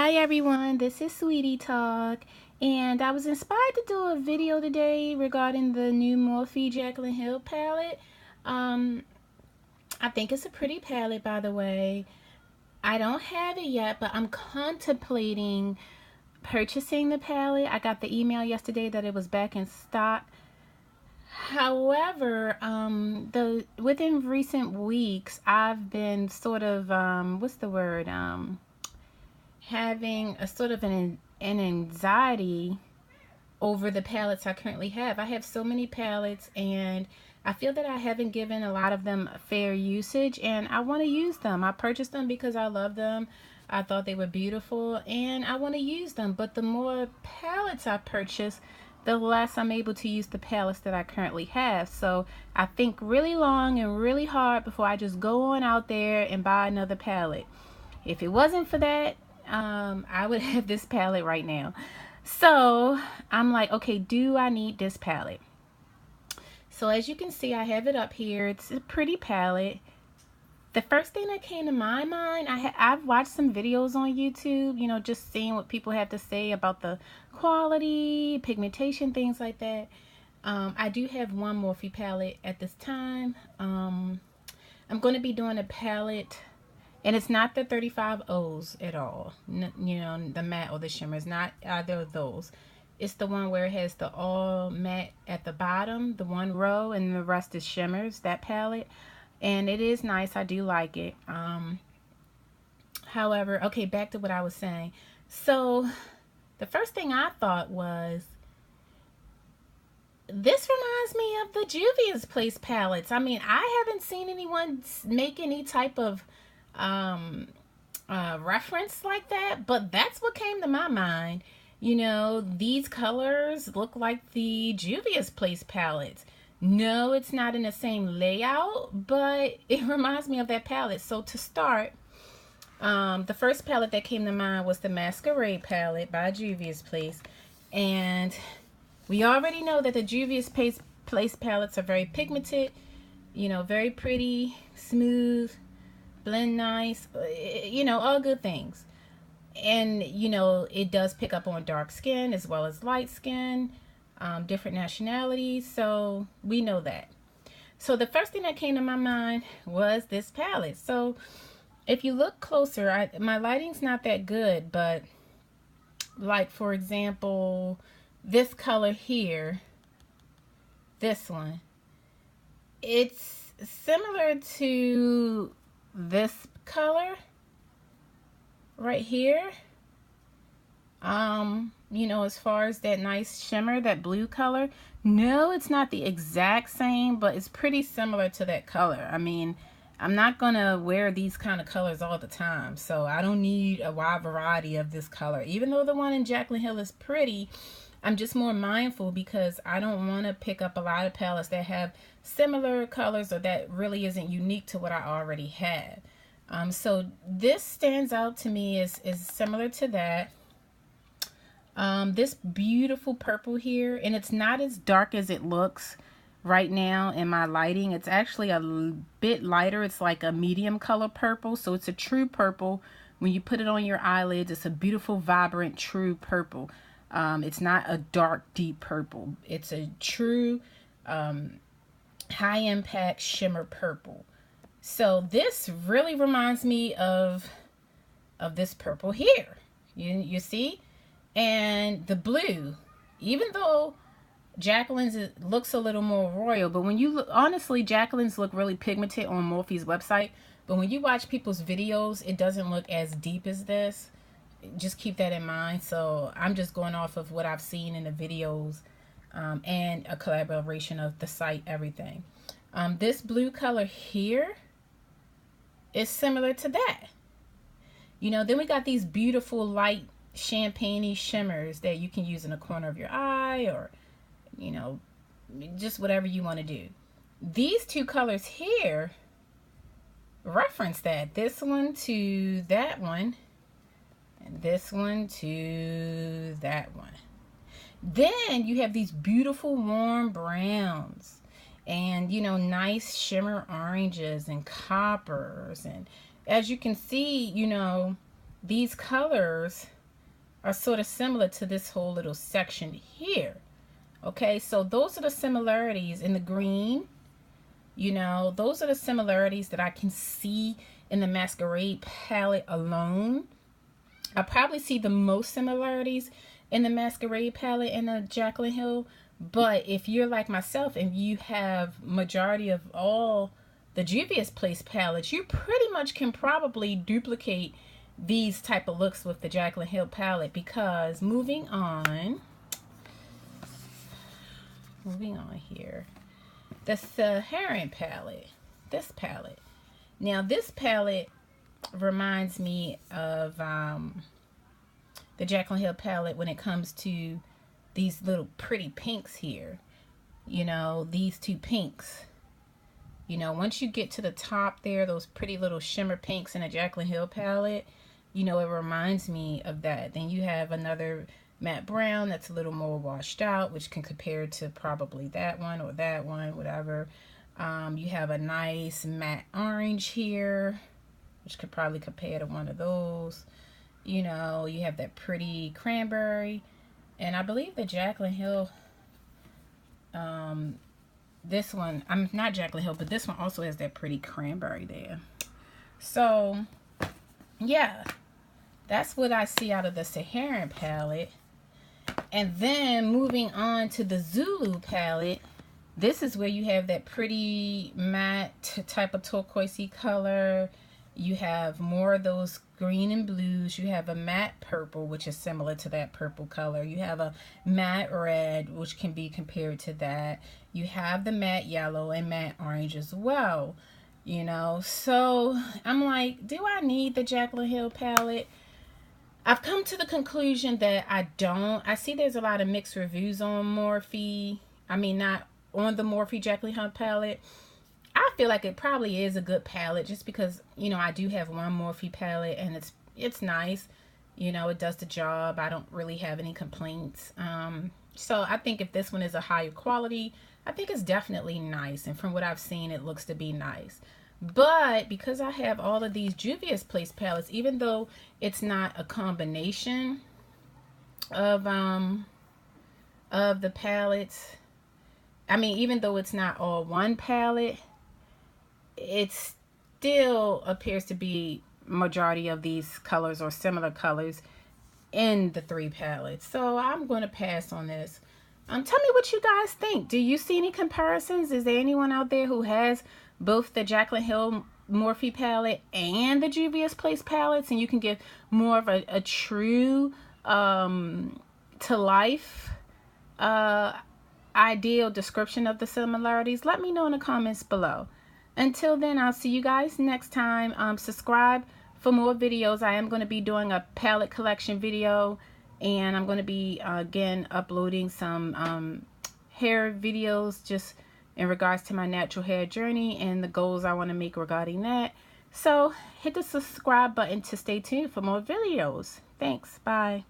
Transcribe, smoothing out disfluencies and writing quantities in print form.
Hi everyone, this is Sweetie Talk, and I was inspired to do a video today regarding the new Morphe Jaclyn Hill palette. I think it's a pretty palette, by the way. I don't have it yet, but I'm contemplating purchasing the palette. I got the email yesterday that it was back in stock. However, within recent weeks, I've been sort of what's the word? Having a sort of an anxiety over the palettes I currently have. I have so many palettes and I feel that I haven't given a lot of them fair usage, and I want to use them. I purchased them because I love them. I thought they were beautiful and I want to use them, but the more palettes I purchase, the less I'm able to use the palettes that I currently have. So I think really long and really hard before I just go on out there and buy another palette. If it wasn't for that, I would have this palette right now. So I'm like, okay, do I need this palette? So as you can see, I have it up here. It's a pretty palette. The first thing that came to my mind, I've watched some videos on YouTube, you know, just seeing what people have to say about the quality, pigmentation, things like that. I do have one Morphe palette at this time. I'm going to be doing a palette. And it's not the 35Os at all. You know, the matte or the shimmer. It's not either of those. It's the one where it has the all matte at the bottom, the one row, and the rest is shimmers, that palette. And it is nice. I do like it. However, okay, back to what I was saying. So, the first thing I thought was, this reminds me of the Juvia's Place palettes. I mean, I haven't seen anyone make any type of reference like that, but that's what came to my mind. You know, these colors look like the Juvia's Place palettes. No, it's not in the same layout, but it reminds me of that palette. So to start, the first palette that came to mind was the Masquerade palette by Juvia's Place, and we already know that the Juvia's Place palettes are very pigmented, you know, very pretty, smooth, blend nice, you know, all good things. And you know, it does pick up on dark skin as well as light skin, different nationalities, so we know that. So the first thing that came to my mind was this palette. So if you look closer, my lighting's not that good, but like for example, this color here, this one, it's similar to this color right here. You know, as far as that nice shimmer, that blue color, no, it's not the exact same, but it's pretty similar to that color. I mean, I'm not gonna wear these kind of colors all the time, so I don't need a wide variety of this color. Even though the one in Jaclyn Hill is pretty, I'm just more mindful because I don't want to pick up a lot of palettes that have similar colors or that really isn't unique to what I already have. So this stands out to me as similar to that. This beautiful purple here, and it's not as dark as it looks right now in my lighting. It's actually a bit lighter. It's like a medium color purple, so it's a true purple. When you put it on your eyelids, it's a beautiful, vibrant, true purple. It's not a dark, deep purple. It's a true high impact shimmer purple. So this really reminds me of this purple here. You see? And the blue, even though Jaclyn's looks a little more royal, but when you look, honestly, Jaclyn's look really pigmented on Morphe's website, but when you watch people's videos, it doesn't look as deep as this. Just keep that in mind. So I'm just going off of what I've seen in the videos, and a collaboration of the site, everything. This blue color here is similar to that. You know, then we got these beautiful light champagne-y shimmers that you can use in the corner of your eye, or you know, just whatever you want to do. These two colors here reference that. This one to that one, and this one to that one. Then you have these beautiful warm browns, and you know, nice shimmer oranges and coppers, and as you can see, you know, these colors are sort of similar to this whole little section here. Okay, so those are the similarities in the green. You know, those are the similarities that I can see in the Masquerade palette alone. I probably see the most similarities in the Masquerade palette and the Jaclyn Hill. But if you're like myself and you have majority of all the Juvia's Place palettes, you pretty much can probably duplicate these type of looks with the Jaclyn Hill palette. Because moving on here, the Saharan palette, this palette. Now this palette reminds me of the Jaclyn Hill palette when it comes to these little pretty pinks here. You know, these two pinks. You know, once you get to the top there, those pretty little shimmer pinks in a Jaclyn Hill palette, you know, it reminds me of that. Then you have another matte brown that's a little more washed out, which can compare to probably that one or that one, whatever. You have a nice matte orange here, which could probably compare to one of those. You know, you have that pretty cranberry. And I believe the Jaclyn Hill, this one, I'm not Jaclyn Hill, but this one also has that pretty cranberry there. So, yeah, that's what I see out of the Saharan palette. And then moving on to the Zulu palette, this is where you have that pretty matte type of turquoisey color. You have more of those green and blues. You have a matte purple, which is similar to that purple color. You have a matte red, which can be compared to that. You have the matte yellow and matte orange as well. You know, so I'm like, do I need the Jaclyn Hill palette? I've come to the conclusion that I don't. I see there's a lot of mixed reviews on Morphe. I mean, not on the Morphe Jaclyn Hill palette. I feel like it probably is a good palette just because, you know, I do have one Morphe palette and it's nice. You know, it does the job. I don't really have any complaints. So I think if this one is a higher quality, I think it's definitely nice. And from what I've seen, it looks to be nice. But because I have all of these Juvia's Place palettes, even though it's not a combination of the palettes, I mean, even though it's not all one palette, it still appears to be majority of these colors or similar colors in the three palettes. So I'm going to pass on this. Tell me what you guys think. Do you see any comparisons? Is there anyone out there who has both the Jaclyn Hill Morphe palette and the Juvia's Place palettes, and you can give more of a true to life ideal description of the similarities? Let me know in the comments below. Until then, I'll see you guys next time. Subscribe for more videos. I am going to be doing a palette collection video, and I'm going to be again uploading some hair videos just in regards to my natural hair journey and the goals I want to make regarding that. So hit the subscribe button to stay tuned for more videos. Thanks. Bye.